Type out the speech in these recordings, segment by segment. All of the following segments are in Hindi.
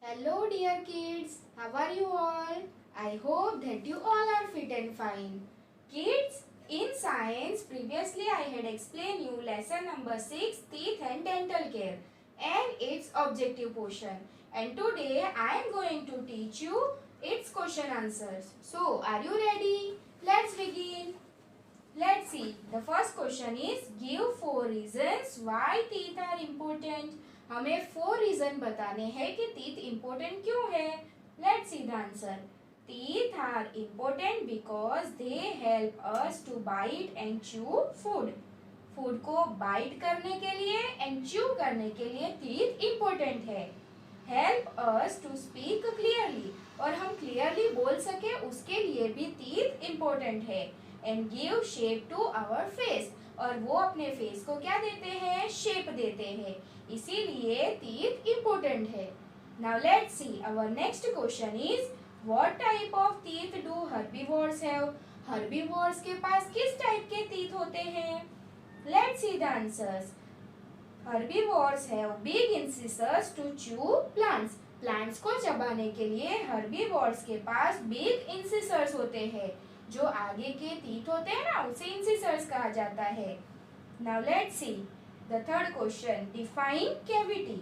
Hello dear kids, how are you all? I hope that you all are fit and fine. Kids, in science previously I had explained you lesson number 6 teeth and dental care and its objective portion. And today I am going to teach you its question answers. So are you ready? Let's begin. Let's see. The first question is give 4 reasons why teeth are important. हमें 4 रीजन बताने हैं कि teeth important क्यों है. Let's see the answer. Teeth are important because they help us to bite and chew food. Food को बाइट करने के लिए एंड च्यू करने के लिए teeth important है. Help us to speak clearly, और हम क्लियरली बोल सके उसके लिए भी teeth important है. And give shape to our face, और वो अपने फेस को क्या देते हैं, शेप देते हैं. इसीलिए टीथ इम्पोर्टेंट है. Now let's see our next question is what type of teeth do herbivores have. Herbivores के पास किस टाइप के टीथ होते हैं. Let's see the answers. Herbivores have big incisors to chew plants. Plants को चबाने के लिए हर्बीवोर्स के पास बिग इंसिसर्स होते हैं. जो आगे के टीथ होते हैं ना, उसे इंसिसर्स कहा जाता है. Now let's see the third question. Define cavity.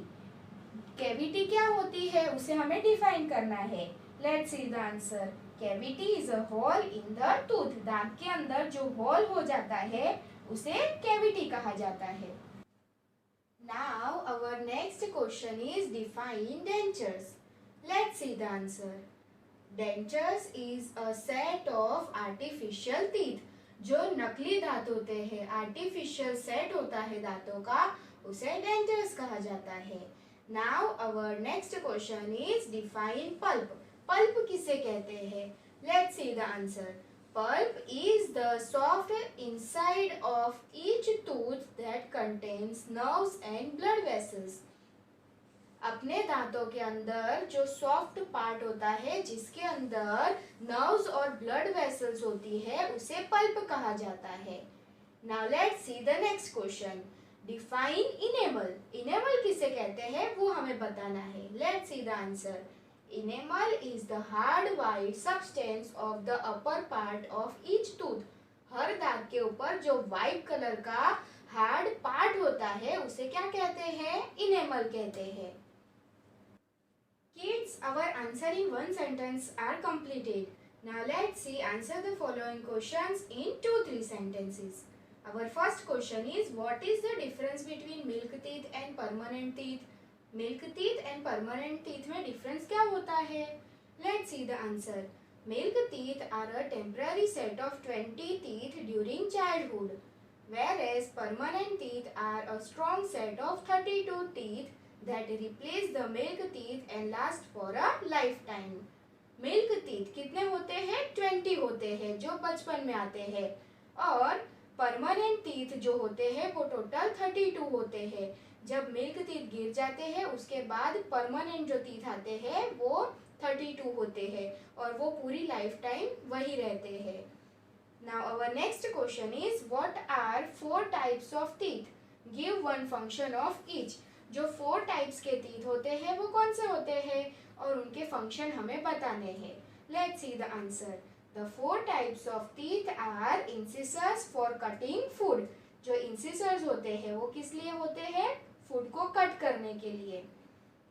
Cavity क्या होती है उसे हमें डिफाइन करना है. Let's see the answer. Cavity is a hole in the tooth. दांत के अंदर जो होल हो जाता है उसे कैविटी कहा जाता है. Now our next question is define dentures. Let's see the answer. Dentures is a set of artificial teeth. जो नकली दांत होते हैं, आर्टिफिशियल सेट होता है दांतों का, उसे डेंचर्स कहा जाता है. Now our next question is define pulp. Pulp किसे कहते हैं. Let's see the answer. Pulp is the soft inside of each tooth that contains nerves and blood vessels. अपने दांतों के अंदर जो सॉफ्ट पार्ट होता है जिसके अंदर नर्व्स और ब्लड वेसल्स होती है उसे पल्प कहा जाता है. Now let's see the next question. Define enamel. Enamel किसे कहते हैं वो हमें बताना है. Let's see the answer. Enamel is the hard white substance of the upper part of each tooth. हर दांत के ऊपर जो वाइट कलर का हार्ड पार्ट होता है उसे क्या कहते हैं, इनेमल कहते हैं. Kids, our answer in one sentence are completed. Now let's see answer the following questions in 2-3 sentences. Our first question is what is the difference between milk teeth and permanent teeth? Milk teeth and permanent teeth में difference क्या होता है? Let's see the answer. Milk teeth are a temporary set of 20 teeth during childhood, whereas permanent teeth are a strong set of 32 teeth that replace the milk teeth and last for a lifetime. Milk teeth कितने होते हैं, 20 होते हैं जो बचपन में आते हैं, और परमानेंट टीथ जो होते हैं वो टोटल 32 होते हैं. जब मिल्क टीथ गिर जाते हैं उसके बाद परमानेंट जो टीथ आते हैं वो 32 होते हैं और वो पूरी लाइफ टाइम वही रहते हैं. Now our next question is what are 4 types of teeth? Give one function of each. जो 4 टाइप्स के टीथ होते हैं वो कौन से होते हैं और उनके फंक्शन हमें बताने हैं. Let's see the answer. The 4 types of teeth are incisors for cutting food. जो इंसिसर्स होते हैं वो किस लिए होते हैं, फूड को कट करने के लिए.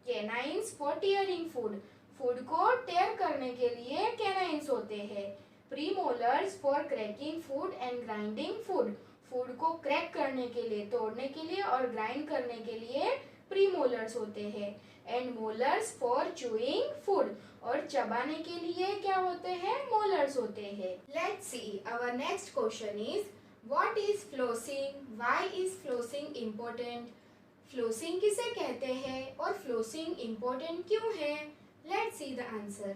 Canines for tearing food. Food को टेयर करने के लिए कैनाइंस होते हैं. Premolars for cracking food and grinding food. Food को क्रैक करने के लिए, तोड़ने के लिए और ग्राइंड करने के लिए प्रीमोलर्स होते हैं. And molars for chewing food, और चबाने के लिए क्या होते हैं, मोलर्स होते हैं. Let's see our next question is what is flossing. Why is flossing important. Flossing किसे कहते हैं और फ्लोसिंग इम्पोर्टेंट क्यों है. Let's see the answer.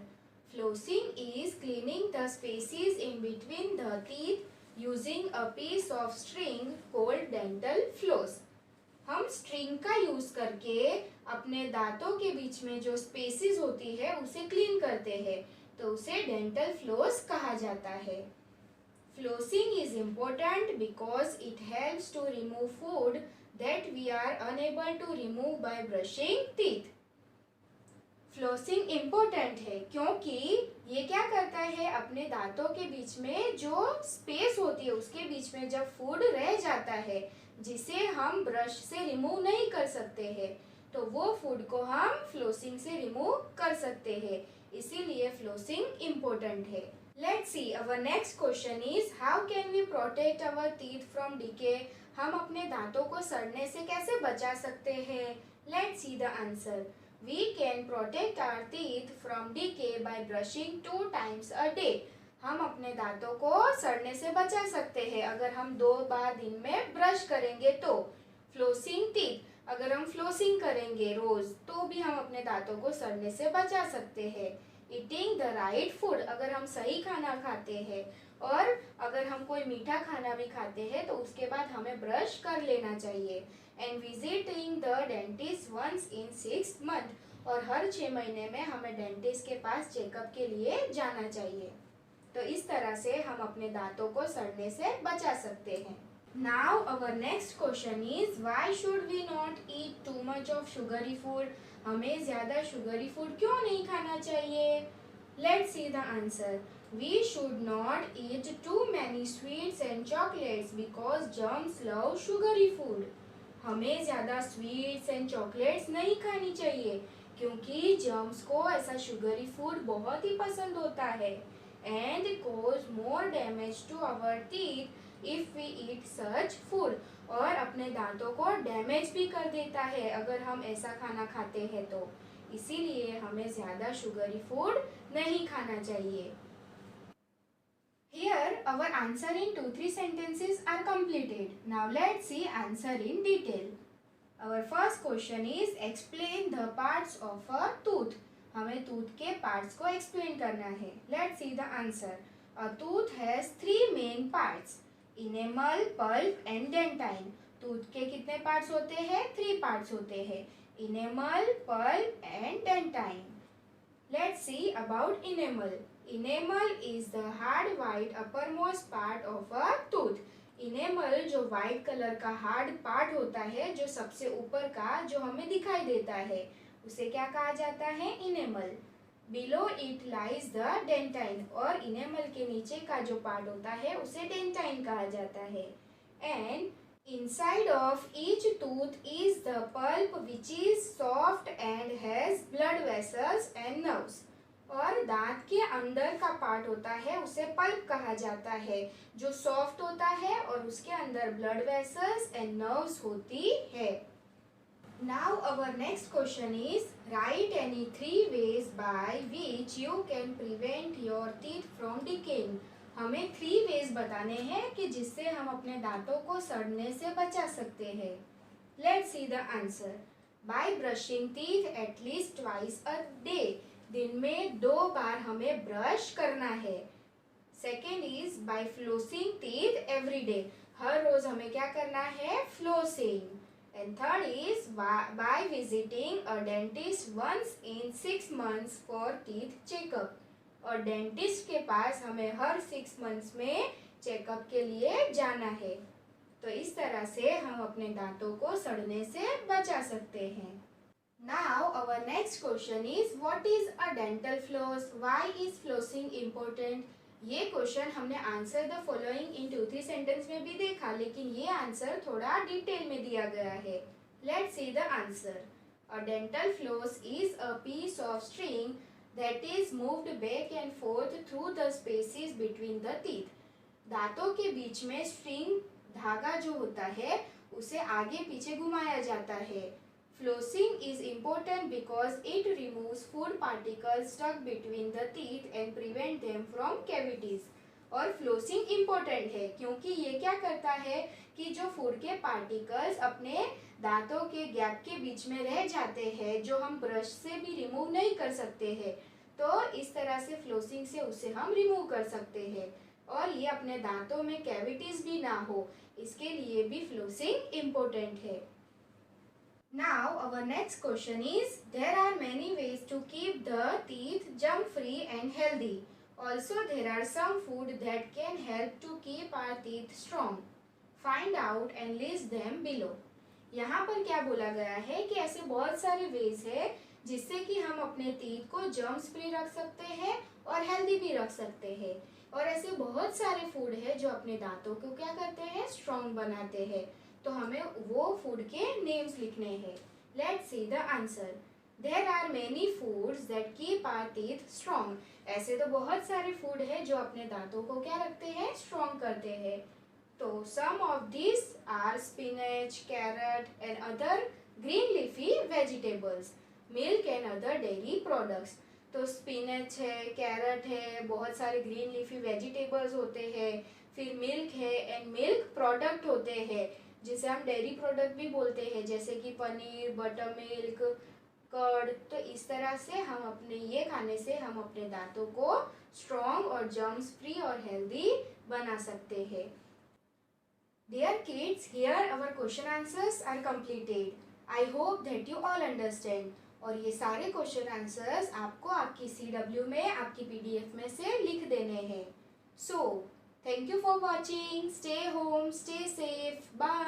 Flossing is cleaning the spaces in between the teeth using a piece of string called dental floss. हम स्ट्रिंग का यूज करके अपने दांतों के बीच में जो स्पेसेस होती है उसे क्लीन करते हैं, तो उसे डेंटल फ्लोस कहा जाता है. Flossing is important because it helps to remove food that we are unable to remove by brushing teeth. Flossing important है क्योंकि ये क्या करता है, अपने दांतों के बीच में जो स्पेस होती है उसके बीच में जब फूड रह जाता है जिसे हम ब्रश से रिमूव नहीं कर सकते हैं, तो वो फूड को हम फ्लोसिंग से रिमूव कर सकते हैं। इसीलिए फ्लोसिंग इम्पोर्टेंट है। Let's see our next question is how can we protect our teeth from decay. हम अपने दांतों को सड़ने से कैसे बचा सकते हैं? Let's see the answer. We can protect our teeth from decay by brushing 2 times a day. हम अपने दांतों को सड़ने से बचा सकते हैं अगर हम 2 बार दिन में ब्रश करेंगे तो। फ्लोसिंग टीथ, अगर हम फ्लोसिंग करेंगे रोज तो भी हम अपने दांतों को सड़ने से बचा सकते हैं। ईटिंग द राइट फूड, अगर हम सही खाना खाते हैं और अगर हम कोई मीठा खाना भी खाते हैं तो उसके बाद हमें ब्रश कर लेना चाहिए। And visiting the dentist once in 6 month, और हर 6 महीने में हमें डेंटिस्ट के पास चेकअप के लिए जाना चाहिए। तो इस तरह से हम अपने दांतों को सड़ने से बचा सकते हैं। Now our next question is why should we not eat too much of sugary food. हमें ज्यादा शुगरी फूड क्यों नहीं खाना चाहिए? Let's see the answer. We should not eat too many sweets and chocolates because germs love sugary food. हमें ज़्यादा स्वीट्स एंड चॉकलेट्स नहीं खानी चाहिए क्योंकि जर्म्स को ऐसा शुगरी फूड बहुत ही पसंद होता है। And cause more damage to our teeth if we eat such food, और अपने दांतों को डैमेज भी कर देता है अगर हम ऐसा खाना खाते हैं तो। इसीलिए हमें ज़्यादा शुगरी फूड नहीं खाना चाहिए। Here our answer in 2-3 sentences are completed. Now let's see answer in detail. Our first question is explain the parts of a tooth. हमें tooth के parts को explain करना है. Let's see the answer. A tooth has 3 main parts: enamel, pulp and dentine. tooth के कितने parts होते हैं? 3 parts होते हैं: enamel, pulp and dentine. Let's see about enamel. Enamel is the hard white uppermost part of a tooth. Enamel जो white कलर का hard part होता है, जो सबसे ऊपर का जो हमें दिखाई देता है, उसे क्या कहा जाता है? enamel. Below it lies the dentine, और enamel के नीचे का जो part होता है उसे dentine कहा जाता है. And inside of each tooth is the pulp which is soft and has blood vessels and nerves. और दांत के अंदर का पार्ट होता है उसे पल्प कहा जाता है, जो सॉफ्ट होता है और उसके अंदर ब्लड वेसल्स एंड नर्व्स होती है। Now our next question is right any 3 ways by which you can prevent your teeth from decaying. हमें 3 ways बताने हैं कि जिससे हम अपने दांतों को सड़ने से बचा सकते हैं। Let's see the answer. By brushing teeth at least twice a day, दिन में 2 बार हमें ब्रश करना है। Second is by flossing teeth every day, हर रोज हमें क्या करना है? Flossing. And third is by visiting a dentist once in 6 months for teeth checkup, और डेंटिस्ट के पास हमें हर 6 months में चेकअप के लिए जाना है। तो इस तरह से हम अपने दांतों को सड़ने से बचा सकते हैं। Now our next question is what is a dental floss? Why is flossing important? ये क्वेश्चन हमने answer the following in 2-3 sentence में भी देखा, लेकिन ये आंसर थोड़ा डिटेल में दिया गया है। Let's see the answer. A dental floss is a piece of string that is moved back and forth through the spaces between the teeth. दांतों के बीच में स्ट्रिंग धागा जो होता है उसे आगे पीछे घुमाया जाता है। Flossing is important because it removes food particles stuck between the teeth and prevent them from cavities. और फ्लोसिंग इम्पोर्टेंट है क्योंकि ये क्या करता है कि जो फूड के पार्टिकल्स अपने दांतों के गैप के बीच में रह जाते हैं, जो हम ब्रश से भी रिमूव नहीं कर सकते हैं, तो इस तरह से फ्लोसिंग से उसे हम रिमूव कर सकते हैं और ये अपने दांतों में कैविटीज भी ना हो, इसके लिए भी फ्लोसिंग इम्पोर्टेंट है। Now our next question is there are many ways to keep the teeth germ free and healthy. Also there are some food that can help to keep our teeth strong. Find out and list them below. यहाँ पर क्या बोला गया है कि ऐसे बहुत सारे वेज है जिससे कि हम अपने टीथ को जर्म्स फ्री रख सकते हैं और हेल्दी भी रख सकते हैं। और ऐसे बहुत सारे फूड है जो अपने दांतों को क्या करते हैं, स्ट्रॉन्ग बनाते हैं। तो हमें वो फूड के नेम्स लिखने हैं। Let's see the answer. There are many foods that keep our teeth strong. ऐसे तो बहुत सारे फूड है जो अपने दांतों को क्या रखते हैं, स्ट्रॉन्ग करते हैं। तो some of this are spinach, carrot and other green leafy vegetables, milk and other dairy products. तो स्पिनच है, कैरेट है, बहुत सारे ग्रीन लीफी वेजिटेबल्स होते हैं, फिर मिल्क है एंड मिल्क प्रोडक्ट होते हैं जिसे हम डेयरी प्रोडक्ट भी बोलते हैं, जैसे कि पनीर, बटर मिल्क, कर्ड। तो इस तरह से हम अपने ये खाने से हम अपने दांतों को स्ट्रॉन्ग और जर्म्स फ्री और हेल्दी बना सकते हैं। Dear kids, here our question answers are completed. I hope that you all understand. और ये सारे क्वेश्चन आंसर्स आपको आपकी CW में, आपकी PDF में से लिख देने हैं। So, thank you for watching. Stay home, stay safe. Bye.